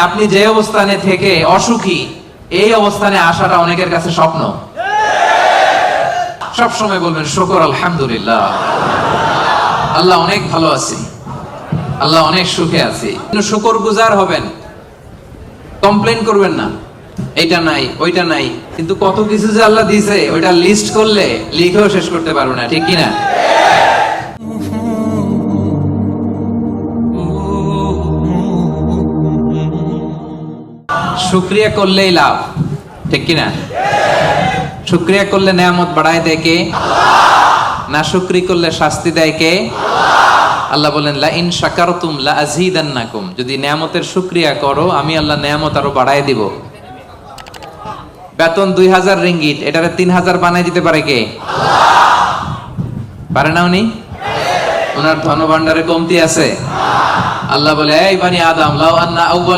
আপনি যে অবস্থানে থেকে অসুখী, এই অবস্থানে আসাটা অনেকের কাছে স্বপ্ন। সব সময় বলবেন শুকর আলহামদুলিল্লাহ, আল্লাহ অনেক ভালো আছি, আল্লাহ অনেক সুখে আছি। শুকর গুজার হবেন, কমপ্লেন করবেন না এইটা নাই ওইটা নাই। কিন্তু কত কিছু যে আল্লাহ দিয়েছে ওইটা লিস্ট করলে লিখেও শেষ করতে পারবো না, ঠিক কিনা? শুকরিয়া করলেই লাভ, ঠিক কিনা? শুকরিয়া করলে নেয়ামত বাড়ায় দেয় কে? না শুকরি করলে শাস্তি দেয় কে? আল্লাহ বলেন লা ইন শাকারতুম লা আযীদান্নাকুম, যদি নেয়ামতের শুকরিয়া করো আমি আল্লাহ নেয়ামত আরো বাড়ায় দিব। বেতন 2000 রিঙ্গিট, এটারে 3000 বানায় দিতে পারে কে? পারে না উনি? ওনার ধনভাণ্ডারে কমতি আছে? আল্লাহ বলে এই বানি আদম লাউ আন্না আউওয়ালা